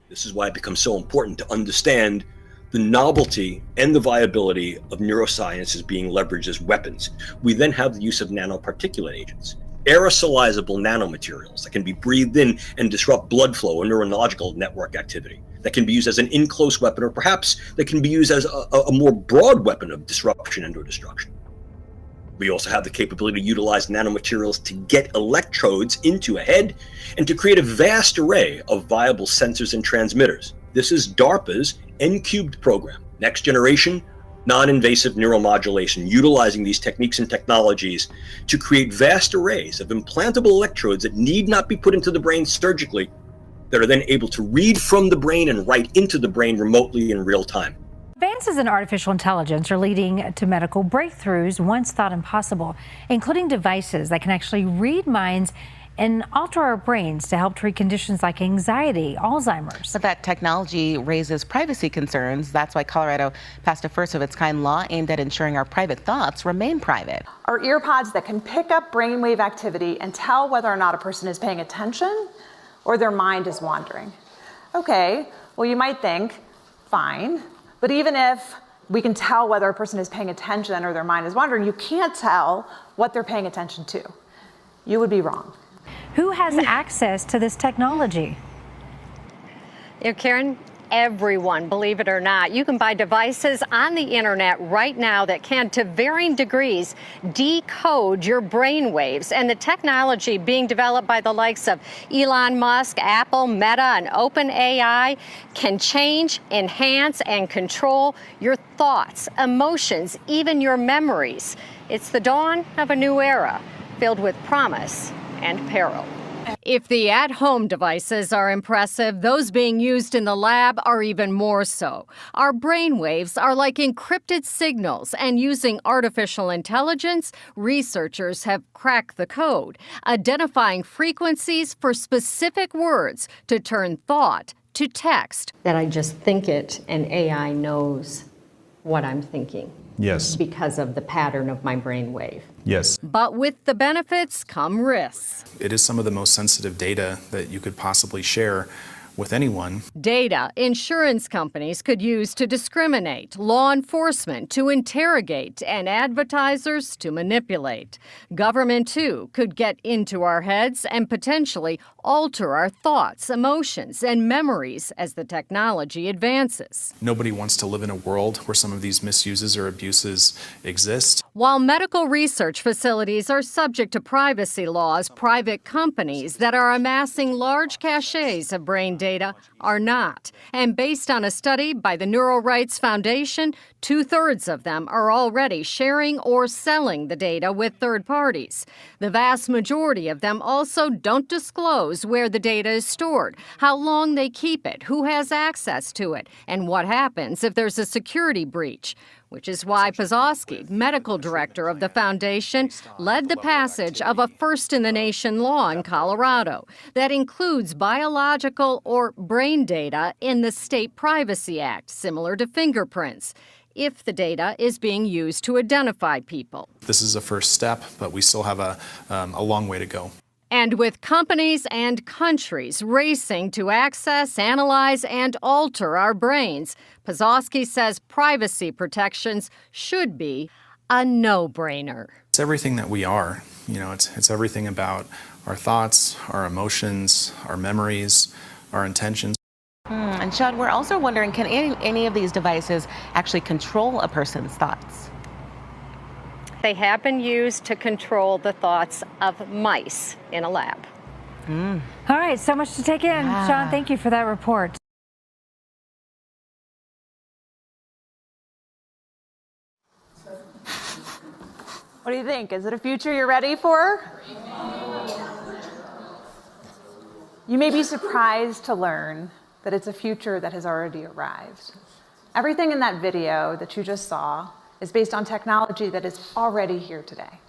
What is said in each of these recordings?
This is why it becomes so important to understand the novelty and the viability of neuroscience is being leveraged as weapons. We then have the use of nanoparticulate agents, aerosolizable nanomaterials that can be breathed in and disrupt blood flow or neurological network activity, that can be used as an in-close weapon, or perhaps that can be used as a more broad weapon of disruption and or destruction. We also have the capability to utilize nanomaterials to get electrodes into a head and to create a vast array of viable sensors and transmitters. This is DARPA's N-cubed program, next generation non-invasive neuromodulation, utilizing these techniques and technologies to create vast arrays of implantable electrodes that need not be put into the brain surgically, that are then able to read from the brain and write into the brain remotely in real time. Advances in artificial intelligence are leading to medical breakthroughs once thought impossible, including devices that can actually read minds and alter our brains to help treat conditions like anxiety, Alzheimer's. But that technology raises privacy concerns. That's why Colorado passed a first-of-its-kind law aimed at ensuring our private thoughts remain private. Are earpods that can pick up brainwave activity and tell whether or not a person is paying attention or their mind is wandering. Okay, well, you might think, fine, but even if we can tell whether a person is paying attention or their mind is wandering, you can't tell what they're paying attention to. You would be wrong. Who has access to this technology? Karen, everyone, believe it or not. You can buy devices on the internet right now that can, to varying degrees, decode your brain waves. And the technology being developed by the likes of Elon Musk, Apple, Meta, and OpenAI can change, enhance, and control your thoughts, emotions, even your memories. It's the dawn of a new era filled with promise and peril. If the at-home devices are impressive, those being used in the lab are even more so. Our brainwaves are like encrypted signals, and using artificial intelligence, researchers have cracked the code, identifying frequencies for specific words to turn thought to text. That I just think it, and AI knows what I'm thinking. Yes. Because of the pattern of my brainwave. Yes. But with the benefits come risks. It is some of the most sensitive data that you could possibly share with anyone. Data insurance companies could use to discriminate, law enforcement to interrogate, and advertisers to manipulate. Government, too, could get into our heads and potentially alter our thoughts, emotions, and memories as the technology advances. Nobody wants to live in a world where some of these misuses or abuses exist. While medical research facilities are subject to privacy laws, private companies that are amassing large caches of brain data are not. And based on a study by the Neural Rights Foundation, 2/3 of them are already sharing or selling the data with third parties. The vast majority of them also don't disclose where the data is stored, how long they keep it, who has access to it, and what happens if there's a security breach. Which is why Pazowski, medical director of the foundation, led the passage of a first-in-the-nation law in Colorado that includes biological or brain data in the State Privacy Act, similar to fingerprints, if the data is being used to identify people. This is a first step, but we still have a long way to go. And with companies and countries racing to access, analyze, and alter our brains, Pazowski says privacy protections should be a no-brainer. It's everything that we are. You know, it's everything about our thoughts, our emotions, our memories, our intentions. And Sean, we're also wondering, can any of these devices actually control a person's thoughts? They have been used to control the thoughts of mice in a lab. All right, so much to take in. Yeah. Sean, thank you for that report. What do you think? Is it a future you're ready for? You may be surprised to learn that it's a future that has already arrived. Everything in that video that you just saw is based on technology that is already here today.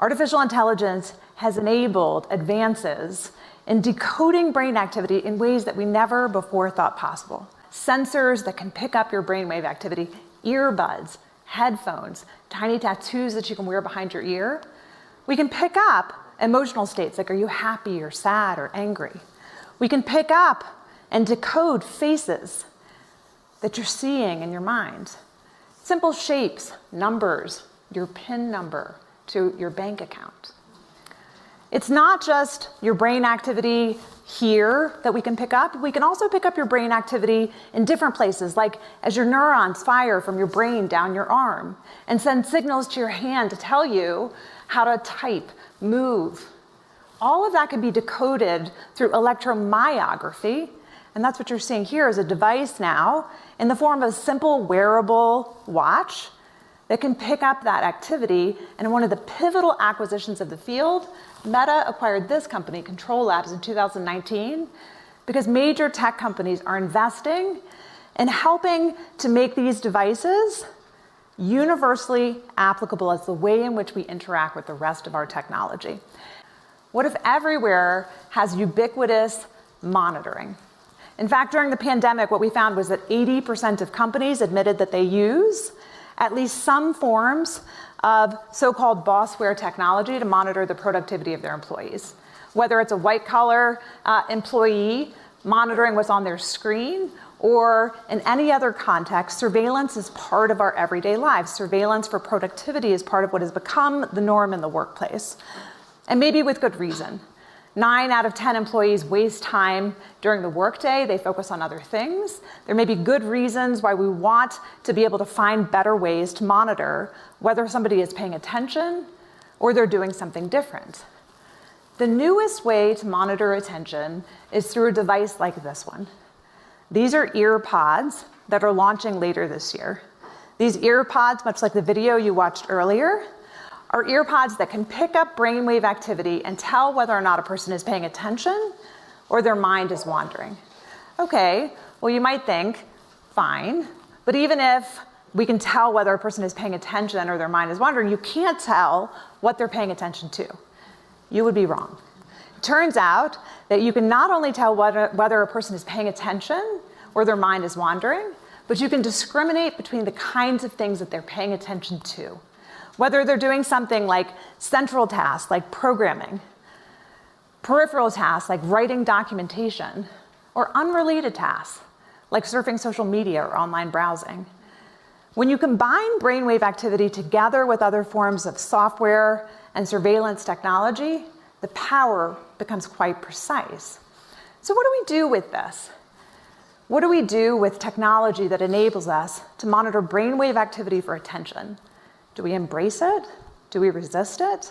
Artificial intelligence has enabled advances in decoding brain activity in ways that we never before thought possible. Sensors that can pick up your brainwave activity, earbuds, headphones, tiny tattoos that you can wear behind your ear. We can pick up emotional states like, are you happy or sad or angry? We can pick up and decode faces that you're seeing in your mind. Simple shapes, numbers, your PIN number to your bank account. It's not just your brain activity here that we can pick up. We can also pick up your brain activity in different places, like as your neurons fire from your brain down your arm and send signals to your hand to tell you how to type, move. All of that can be decoded through electromyography, and that's what you're seeing here is a device now in the form of a simple wearable watch that can pick up that activity. And one of the pivotal acquisitions of the field, Meta acquired this company, Control Labs, in 2019, because major tech companies are investing in helping to make these devices universally applicable as the way in which we interact with the rest of our technology. What if everywhere has ubiquitous monitoring? In fact, during the pandemic, what we found was that 80% of companies admitted that they use at least some forms of so-called bossware technology to monitor the productivity of their employees. Whether it's a white-collar employee monitoring what's on their screen, or in any other context, surveillance is part of our everyday lives. Surveillance for productivity is part of what has become the norm in the workplace. And maybe with good reason. 9 out of 10 employees waste time during the workday. They focus on other things. There may be good reasons why we want to be able to find better ways to monitor whether somebody is paying attention or they're doing something different. The newest way to monitor attention is through a device like this one. These are ear pods that are launching later this year. These ear pods, much like the video you watched earlier, are ear pods that can pick up brainwave activity and tell whether or not a person is paying attention or their mind is wandering. Okay, well, you might think, fine, but even if we can tell whether a person is paying attention or their mind is wandering, you can't tell what they're paying attention to. You would be wrong. It turns out that you can not only tell whether a person is paying attention or their mind is wandering, but you can discriminate between the kinds of things that they're paying attention to. Whether they're doing something like central tasks, like programming, peripheral tasks, like writing documentation, or unrelated tasks, like surfing social media or online browsing. When you combine brainwave activity together with other forms of software and surveillance technology, the power becomes quite precise. So what do we do with this? What do we do with technology that enables us to monitor brainwave activity for attention? Do we embrace it? Do we resist it?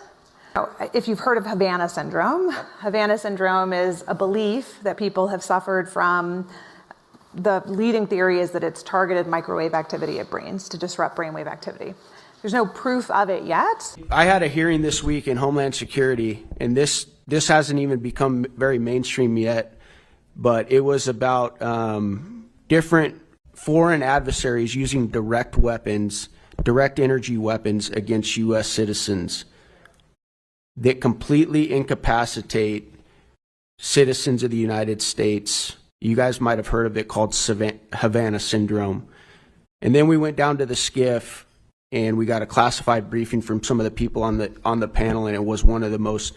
If you've heard of Havana syndrome is a belief that people have suffered from. The leading theory is that it's targeted microwave activity at brains to disrupt brainwave activity. There's no proof of it yet. I had a hearing this week in Homeland Security, and this hasn't even become very mainstream yet, but it was about different foreign adversaries using direct energy weapons against U.S. citizens that completely incapacitate citizens of the United States. You guys might have heard of it, called Havana syndrome. And then we went down to the SCIF and we got a classified briefing from some of the people on the panel, and it was one of the most.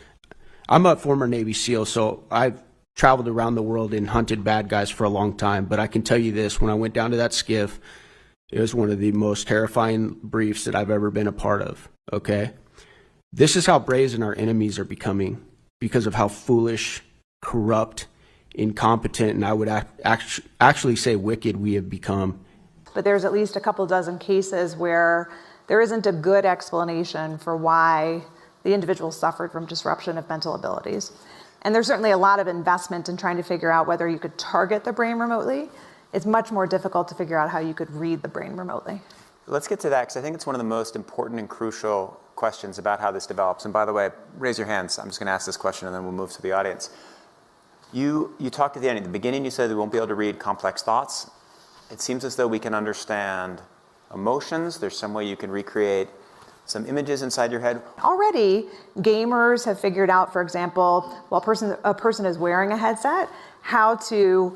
I'm a former Navy SEAL, so I've traveled around the world and hunted bad guys for a long time, but I can tell you this, when I went down to that SCIF, it was one of the most terrifying briefs that I've ever been a part of, okay? This is how brazen our enemies are becoming because of how foolish, corrupt, incompetent, and I would actually say wicked we have become. But there's at least a couple dozen cases where there isn't a good explanation for why the individual suffered from disruption of mental abilities. And there's certainly a lot of investment in trying to figure out whether you could target the brain remotely. It's much more difficult to figure out how you could read the brain remotely. Let's get to that, because I think it's one of the most important and crucial questions about how this develops. And by the way, raise your hands. I'm just going to ask this question and then we'll move to the audience. You talked at the end. At the beginning, you said we won't be able to read complex thoughts. It seems as though we can understand emotions. There's some way you can recreate some images inside your head. Already, gamers have figured out, for example, while a person is wearing a headset, how to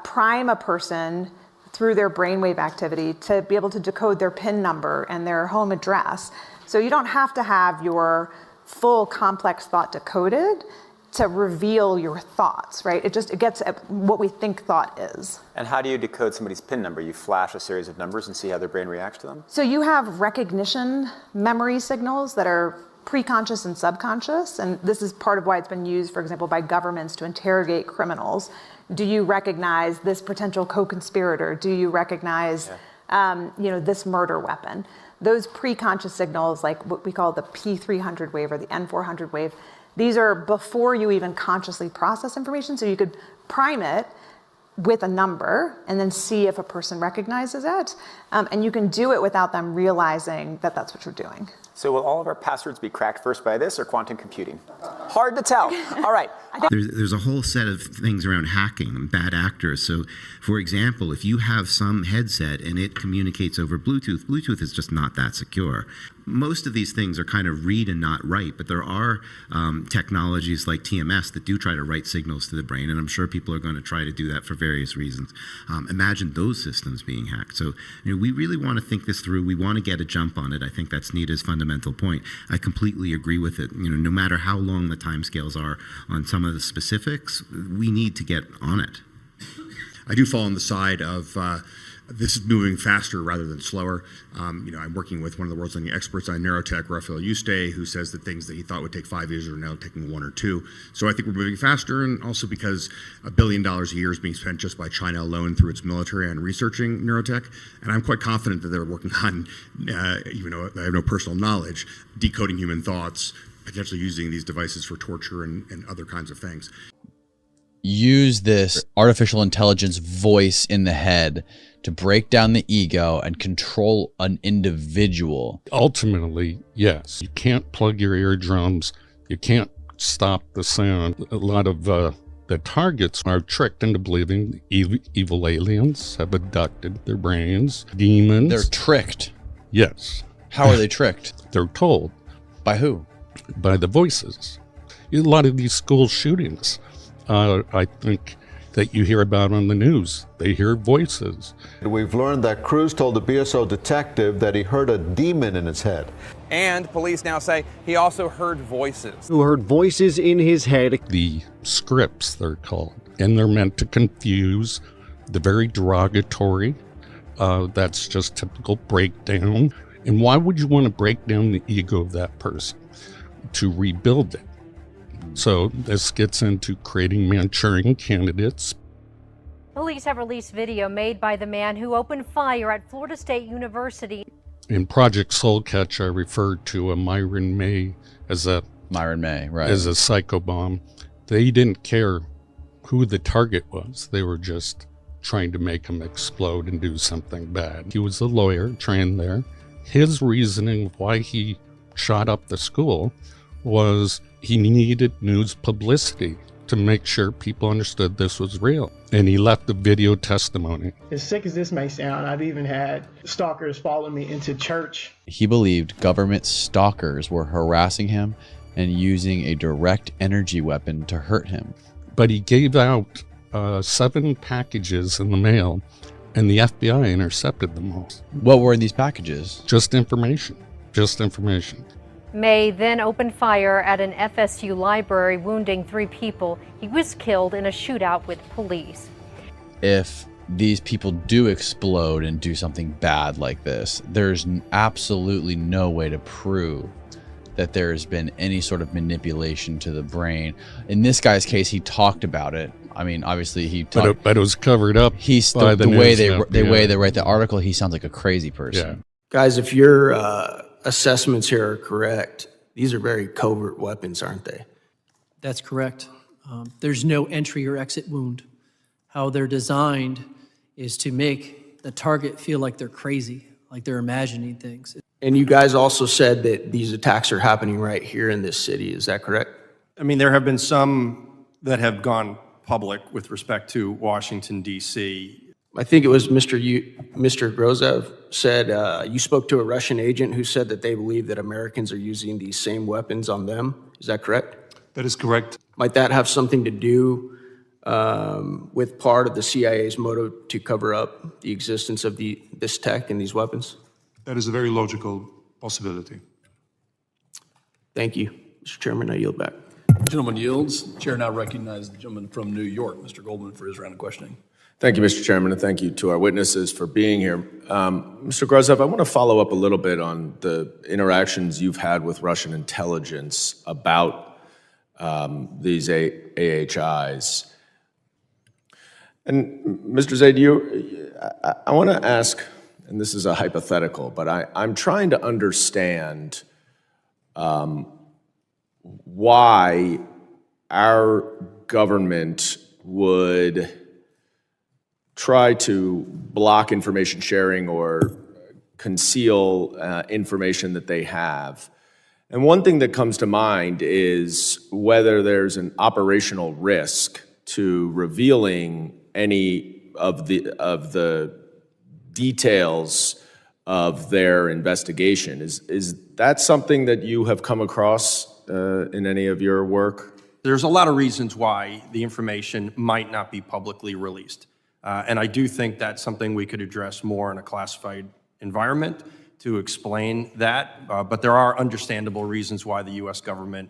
prime a person through their brainwave activity to be able to decode their PIN number and their home address. So you don't have to have your full complex thought decoded. to reveal your thoughts, right? It gets at what we think thought is. And how do you decode somebody's PIN number? You flash a series of numbers and see how their brain reacts to them? So you have recognition memory signals that are preconscious and subconscious, and this is part of why it's been used, for example, by governments to interrogate criminals. Do you recognize this potential co-conspirator? Do you recognize this murder weapon? Those preconscious signals, like what we call the P300 wave or the N400 wave, these are before you even consciously process information, so you could prime it with a number and then see if a person recognizes it. And you can do it without them realizing that that's what you're doing. So will all of our passwords be cracked first by this or quantum computing? Hard to tell. All right. There's a whole set of things around hacking and bad actors. So, for example, if you have some headset and it communicates over Bluetooth, Bluetooth is just not that secure. Most of these things are kind of read and not write, but there are technologies like TMS that do try to write signals to the brain, and I'm sure people are going to try to do that for various reasons. Imagine those systems being hacked. So, we really want to think this through. We want to get a jump on it. I think that's Nita's fundamental point. I completely agree with it. No matter how long the timescales are on some of the specifics, we need to get on it. I do fall on the side of this is moving faster rather than slower. I'm working with one of the world's leading experts on neurotech, Rafael Yuste, who says that things that he thought would take 5 years are now taking 1 or 2. So I think we're moving faster, and also because $1 billion a year is being spent just by China alone through its military on researching neurotech. And I'm quite confident that they're working on, even though I have no personal knowledge, decoding human thoughts, potentially using these devices for torture and other kinds of things. Use this artificial intelligence voice in the head to break down the ego and control an individual. Ultimately, yes. You can't plug your eardrums. You can't stop the sound. A lot of the targets are tricked into believing evil aliens have abducted their brains. Demons. They're tricked? Yes. How are they tricked? They're told. By who? By the voices. A lot of these school shootings, I think, that you hear about on the news. They hear voices. We've learned that Cruz told the BSO detective that he heard a demon in his head. And police now say he also heard voices. Who heard voices in his head. The scripts, they're called. And they're meant to confuse, the very derogatory. That's just typical breakdown. And why would you want to break down the ego of that person? To rebuild it. So this gets into creating Manchurian candidates. Police have released video made by the man who opened fire at Florida State University. In Project Soulcatch, I referred to a Myron May, right? As a psychobomb. They didn't care who the target was. They were just trying to make him explode and do something bad. He was a lawyer trained there. His reasoning why he shot up the school was he needed news publicity to make sure people understood this was real. And he left a video testimony. As sick as this may sound, I've even had stalkers follow me into church. He believed government stalkers were harassing him and using a direct energy weapon to hurt him. But he gave out 7 packages in the mail, and the FBI intercepted them all. What were in these packages? Just information. Just information. May then opened fire at an FSU library, wounding 3 people. He was killed in a shootout with police. If these people do explode and do something bad like this, there's absolutely no way to prove that there's been any sort of manipulation to the brain. In this guy's case, he talked about it. I mean, obviously he talked, but it was covered up. He's by the way they write the article. He sounds like a crazy person. Yeah. Guys, if your assessments here are correct, these are very covert weapons, aren't they? That's correct. There's no entry or exit wound. How they're designed is to make the target feel like they're crazy, like they're imagining things. And you guys also said that these attacks are happening right here in this city. Is that correct? I mean, there have been some that have gone public with respect to Washington, D.C. I think it was Mr. Grozev said you spoke to a Russian agent who said that they believe that Americans are using these same weapons on them. Is that correct? That is correct. Might that have something to do with part of the CIA's motive to cover up the existence of this tech and these weapons? That is a very logical possibility. Thank you. Mr. Chairman, I yield back. Gentleman yields. Chair now recognizes the gentleman from New York, Mr. Goldman, for his round of questioning. Thank you, Mr. Chairman, and thank you to our witnesses for being here. Mr. Grozov, I want to follow up a little bit on the interactions you've had with Russian intelligence about these AHIs. And Mr. Zaid, I want to ask, and this is a hypothetical, but I'm trying to understand why our government would try to block information sharing or conceal information that they have. And one thing that comes to mind is whether there's an operational risk to revealing any of the details of their investigation. Is that something that you have come across in any of your work? There's a lot of reasons why the information might not be publicly released. And I do think that's something we could address more in a classified environment to explain that. But there are understandable reasons why the U.S. government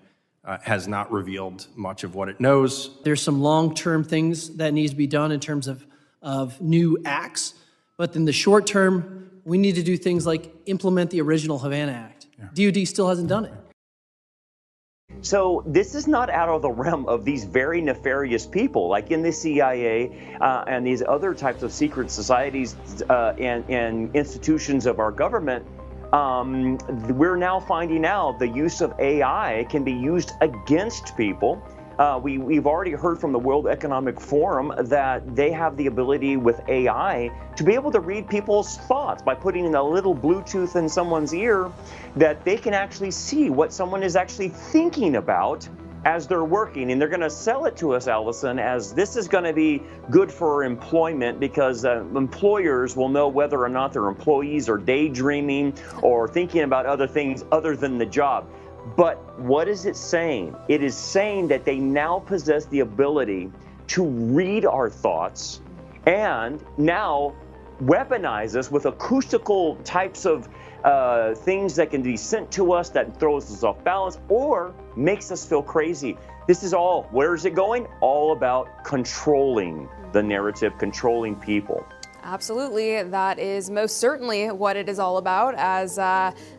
has not revealed much of what it knows. There's some long-term things that needs to be done in terms of new acts. But in the short term, we need to do things like implement the original Havana Act. Yeah. DOD still hasn't done it. So this is not out of the realm of these very nefarious people, like in the CIA and these other types of secret societies and institutions of our government. We're now finding out the use of AI can be used against people. We've already heard from the World Economic Forum that they have the ability with AI to be able to read people's thoughts by putting in a little Bluetooth in someone's ear, that they can actually see what someone is actually thinking about as they're working. And they're going to sell it to us, Allison, as this is going to be good for employment because employers will know whether or not their employees are daydreaming or thinking about other things other than the job. But what is it saying? It is saying that they now possess the ability to read our thoughts and now weaponize us with acoustical types of things that can be sent to us that throws us off balance or makes us feel crazy. This is all, where is it going? All about controlling the narrative, controlling people. Absolutely. That is most certainly what it is all about, as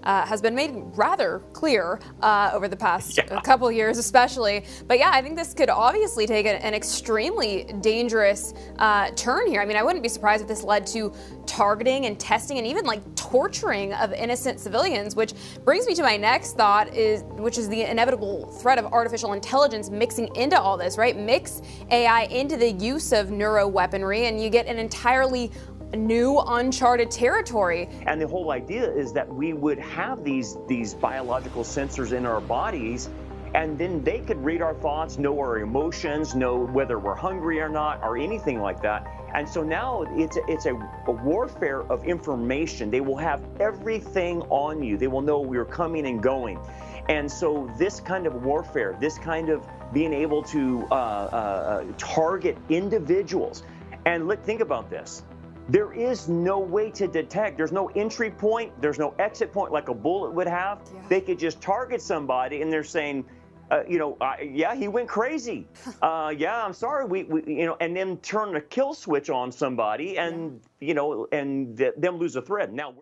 has been made rather clear over the past couple of years especially. But yeah, I think this could obviously take an extremely dangerous turn here. I mean, I wouldn't be surprised if this led to targeting and testing and even like torturing of innocent civilians, which brings me to my next thought, which is the inevitable threat of artificial intelligence mixing into all this, right? Mix AI into the use of neuroweaponry and you get an entirely new uncharted territory. And the whole idea is that we would have these biological sensors in our bodies, and then they could read our thoughts, know our emotions, know whether we're hungry or not, or anything like that. And so now it's a warfare of information. They will have everything on you. They will know we're coming and going. And so this kind of warfare, this kind of being able to target individuals. And think about this. There is no way to detect. There's no entry point. There's no exit point like a bullet would have. Yeah. They could just target somebody and they're saying, yeah, he went crazy. Yeah, I'm sorry. We and then turn a kill switch on somebody and, and them lose a thread. Now.